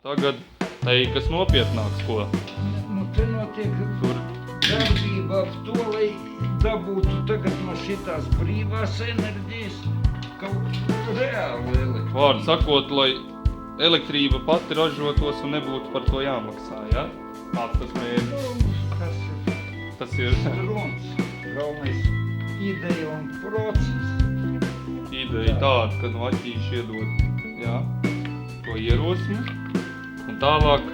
tagad teikas nopietnāks, ko? Nu, te notiek darbība ap to, lai dabūtu tagad no šitās brīvās enerģijas kaut reāli elektrību. Vārdu sakot, lai elektrība pati ražotos un nebūtu par to jāmaksā, ja? Kāds tas mērķis? Tas ir Runs. Galvenais ideja un process. ideja tāda, ka no aķīši iedod, jā, to ierosmi, un tālāk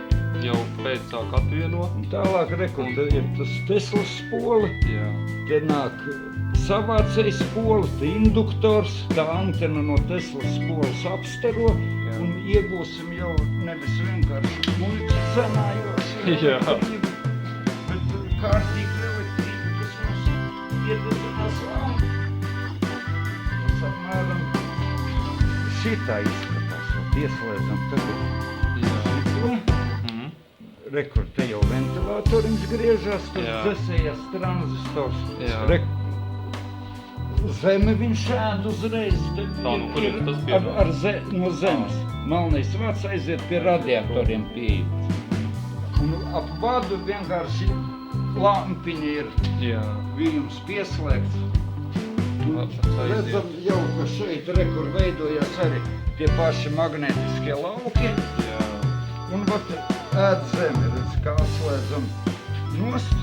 jau pēc sāk atvieno. Un tālāk rekur, te ir tas Teslas spoli, Jā, te nāk savācējs spoli, te induktors, tā antena no Teslas spoles apstaro, Jā. un iegūsim jau nevis vienkārši muļķi cenājoši Jā. elektrību, bet kārtīgu elektrību, kas mums iededzinās lampu. Tas apmēram šitā izskatās, ieslēdzam tagad jā. šito. Rekur, te jau ventilatoriņš griežās, tas Jā. dzesējās tranzistors. Jā. Zeme viņš ēd uzreiz. Tā, nu, kur ir tas pienāk? No zemes. Melnais vats aiziet pie radiatoriem pieejams. Un ap vadu vienkārši lampiņa ir Jā. viļums pieslēgts. Redzam jau, ka šeit rekur veidojās arī tie paši magnetiskie lauki. Jā. Un vat ēd zemi, redz, kā atslēdzam nost.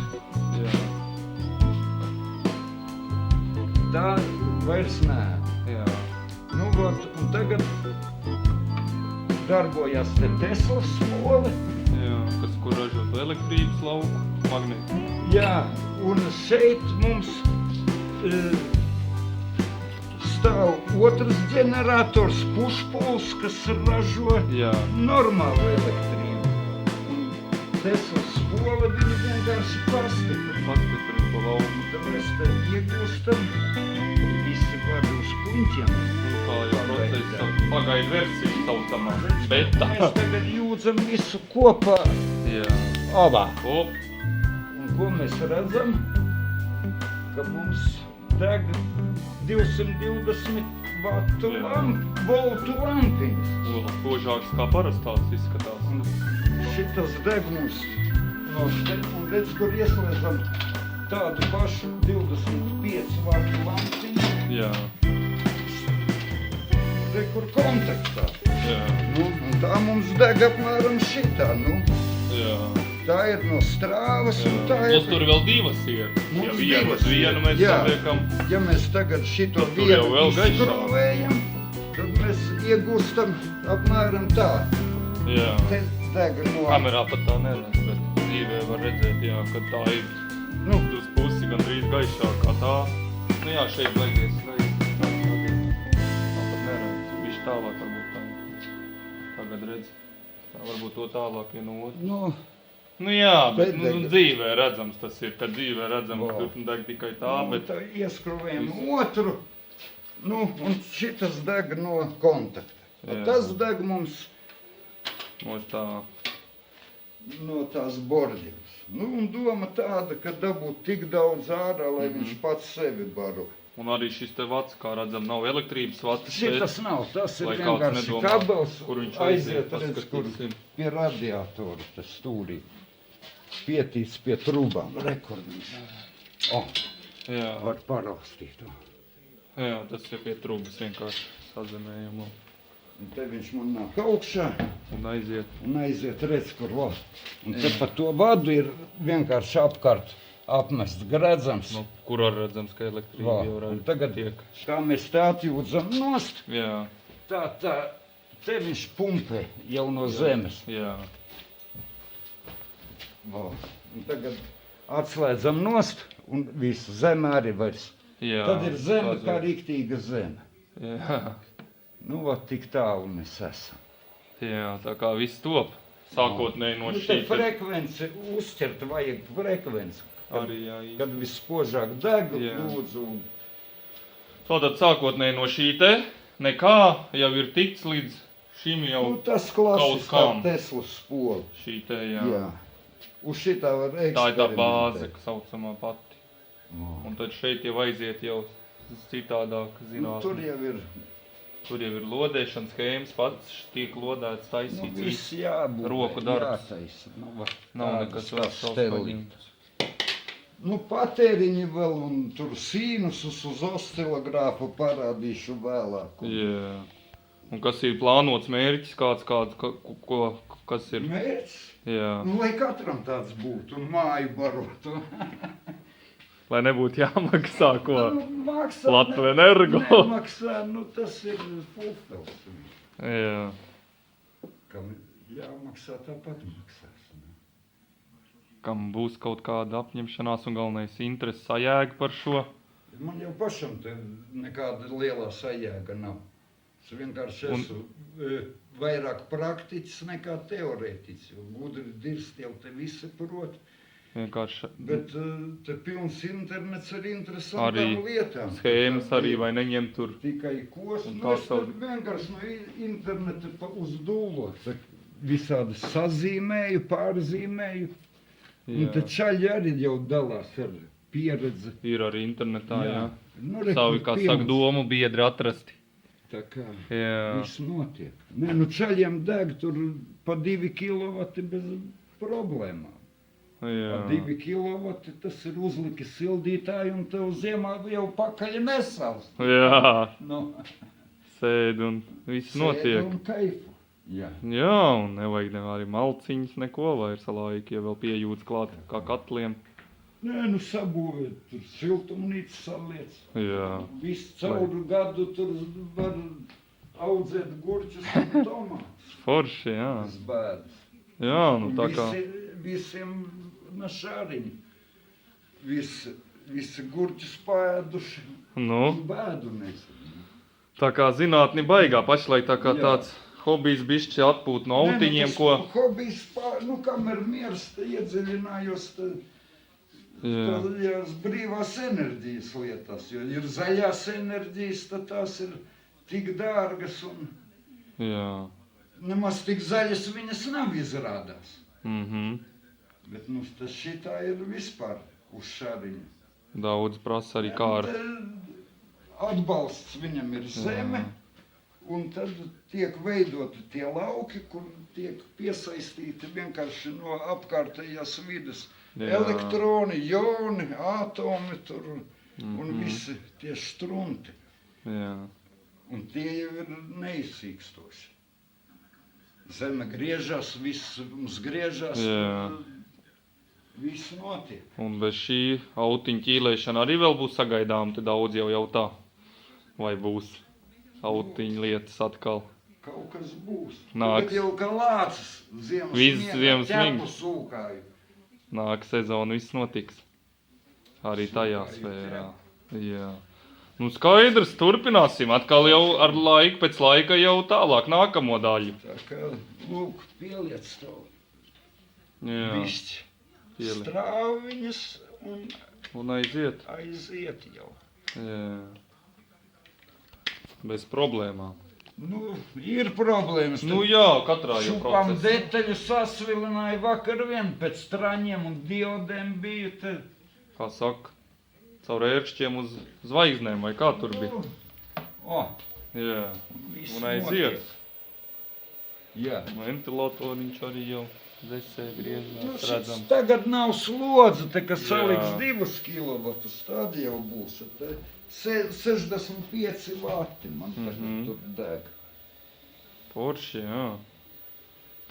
Jā. Tā vairs nē. Jā. Nu, vat, un tagad darbojās te Teslas spole. Jā. Kas, kur ražotu elektrības lauku, magnētu. Jā, un šeit mums stāv otrs ģenerators, pušpols, kas ražo Jā. normālu elektrību. Un Teslas spole viņu vienkārši pastiprina. Pastiprina pa lauku. Tad mēs te iegūstam visi vārdi uz puņķiem. Kā jau procesa pagaidu versija saucamā. Beta. Mēs tagad jūdzam visu kopā Jā. avā. O, Un ko mēs redzam? Ka mums deg 220 vatu Jā. voltu lampiņas. spožāks kā parastās izskatās. Un šitas deg mums no te, un redz, kur ieslēdzam tādu pašu 25 vatu lampiņu. Jā. Te, kur kontaktā. Jā. Nu, un tā mums deg apmēram šitā, nu. Jā. Tā ir no strāvas, un tā Mums ir... tur vēl divas ir. Mums Ja vienu divas uz vienu ir, mēs jā. saliekam. Ja mēs tagad šito Tad tur jau vienu vēl gaišāk. izskrūvējam, tad mēs iegūstam apmēram tā. Jā. Te deg no... Kamerā pat tā neredz, bet dzīvē var redzēt, jā, ka tā ir Nu, uz pusi gandrīz gaišāk kā tā. Nu jā, šeit baigies. Tā pat neredz. Viņš tālāk varbūt tā. Tagad redz. Tā varbūt to tālāk vienot. nu, Nu jā, bet Bet nu, deg. dzīvē redzams tas ir, kad dzīvē redzam, ka Vo. tur deg tikai tā, bet tā ieskrūvējam otru. Nu, un šitas deg no kontakta. Jā. Tas deg mums mums tā, no tās borģevas. Nu, un doma tāda, ka dabūt tik daudz ārā, lai viņš pats sevi baro. un arī šis te vats, kā redzam, nav elektrības vats, Šitas nav, tas ir lai kāds vienkārši nedomā, kabels, kur viņš aiziet, aiziet, redz, kur paskatīsim. pie radiatora tas stūrī. Pietīts pie trubām, rekordiņš. O, Jā, var paraustīt to. jā, tas ir pie trūbas vienkārši sazemējam Un te viņš man nāk augšā un aiziet. un aiziet, redz, kur vēl. Un te pa to vadu ir vienkārši apkārt apmests gredzams. Nu, kur arī redzams, ka elektrība Vā, jau un redz tagad, tiek. kā mēs te atjūdzam nost, Jā, tā, te viņš pumpē jau no zemes. jā, Vā. Un tagad atslēdzam nost un visu zeme arī vairs. jā. Tad ir zeme tas kā ir- rīktīga zeme. Jā, Nu, vat tik tālu mēs esam. jā, tā kā viss top. Sākotnēji no Nu, šī te te frekvenci uzķert vajag frekvenci. arī jā. Kad vispožāk deg, Jā. lūdzu. un- Tātad sākotnēji no šī te nekā jau ir tikts līdz šim jau Nu, tas kaut klasiskā kam. Teslas spola. šī te, jā. Jā. Uz šitā var eksperimentēt. Tā ir tā bāze, kas saucamā pati. O. Un tad šeit jau aiziet jau citādāk Nu, tur zinātne. jau ir Tur jau ir lodēšanas schēmas, pats tiek lodēts, Nu, taisīts. viss jābūt. Roku darbs. Jātaisa. Nu, va, Nav tādas nekas kā vēl savs sterliņas. Nu, patēriņi vēl un tur sīnusus uz oscilogrāfu parādīšu vēlāk. Jā. Un kas ir plānots mērķis, kas ir? Mērķis? Jā. Nu, lai katram tāds būtu un māju barotu. Lai nebūtu jāmaksā ko. Nu, maksā, Latva Energo. Nemaksā, nu tas ir pufels. Jā. Kam jāmaksā, tāpat maksās. Kam būs kaut kāda apņemšanās un galvenais interesi sajēga par šo. Man jau pašam te nekāda lielā sajēga nav. Es vienkārši esmu vairāk praktiķis nekā teorētiķis, jo gudri dirst jau te visi prot. Vienkārši Bet te pilns internets ar interesantām lietām. schēmas arī vai neņem tur. Tikai kos, Un nu kā es savu- tad vienkārši no interneta uz dūlo. Visādi sazīmēju, pārzīmēju. Un te čaļi arī jau dalās ar pieredzi. Ir arī internetā, jā. Nu, re, Savi, kur kā saka, pilns. domu biedri atrasti. Tā kā Jā. viss notiek. Nē, nu čaļiem deg tur pa 2 kilovati bez problēmām. Jā. 2 kilovati tas ir uzlikis sildītāju un tev ziemā jau pakaļ nesals. Jā. Nu, Sēd un viss notiek. un kaifu. Jā. Jā, un nevajag arī malciņas neko vairs laiki, ja vēl piejūtas klāt kā katliem. Nē, nu sabūvēt, tur siltumnīca saliec. Jā. Visu cauru gadu tur var audzēt gurķus un tomātus. Forši, jā. Tas bēdas. Jā, nu tā kā. Visiem našāriņi. Visi gurķus pēduši. Nu, Bēdu nezinu. tā kā zinātni baigā pašlaik tā kā Jā. tāds hobijs bišķi atpūt no autiņiem, ko. Hobijs, nu kamēr miers, te iedziļinājos, Jā. tās brīvās enerģijas lietas, jo ir zaļās enerģijas, tad tās ir tik dārgas un Jā. nemaz tik zaļas viņas nav izrādās. Mhm. Bet nu tas šitā ir vispār uz šariņa. Daudz prasa arī kā ar. Atbalsts viņam ir zeme, un tad tiek veidoti tie lauki, kur tiek piesaistīti vienkārši no apkārtējās vides Jā. elektroni, joni, atomi tur un visi tie strunti. Jā. Un tie jau ir neizsīkstoši. Zeme griežas, viss mums griežas, Jā. viss notiek. Un bez šī autiņa ķīlēšana arī vēl būs sagaidām, te daudz jau jautā. Vai būs autiņa lietas atkal? Kaut kas būs. Nāks. Bet jau kā lācis ziemas Viss miegā, ziemas ķepu migs. sūkāju. Nāk sezona, viss notiks. Arī tajā Sūkāju sfērā. ķepu. Jā. Nu skaidrs, turpināsim. Atkal jau ar laiku, pēc laika jau tālāk nākamo daļu. Tā kā, lūk, pieliec to Jā. višķi Pieliec. strāviņas un Un aiziet. aiziet jau. Jā. Bez problēmām. Nu, ir problēmas. Nu jā, katrā jau Šupām process. detaļu sasvilināju vakar vien pēc traņiem un diodēm biju te. Kā saka, caur ērkšķiem uz zvaigznēm vai kā tur bija. O, Jā. viss Un aiziet. notiek. Jā. Ventilatoriņš arī jau desē Nu, griežās, šis redzam. tagad nav slodze, te, kas Jā. saliks 2 kilovatus, tad jau būs. Te 65 vati man tagad tur deg. Forši, jā.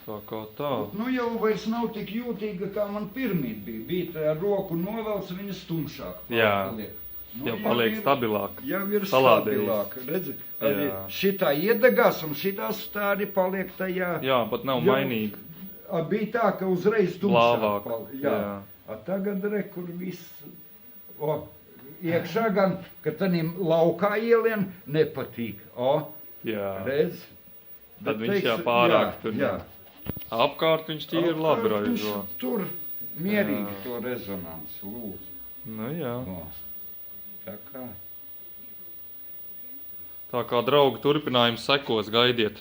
Tā kā tā. Nu jau vairs nav tik jūtīga, kā man pirmīt bija. Bija tā ar roku novelc, viņas tumšāk. Jā. paliek. Nu, Jau paliek stabilāk. Jau ir Salādējies. stabilāk. Redzi, arī Jā. šitā iedegās un šitās tā arī paliek tajā. Jā, pat nav Jau- mainīgi. Bija tā, ka uzreiz tumšāk Blāvāk. paliek. Jā. A tagad re, kur viss, iekšā gan, ka tanim laukā ielien nepatīk. Jā. Redz. Tad Bet viņš jā teiksim, pārāk tur. Jā. Apkārt viņš tīri labi Apkārt viņš raižo. Tur mierīgi Jā. to rezonansu lūdzu. Nu jā. Tā kā. Tā kā draugi turpinājums sekos, gaidiet.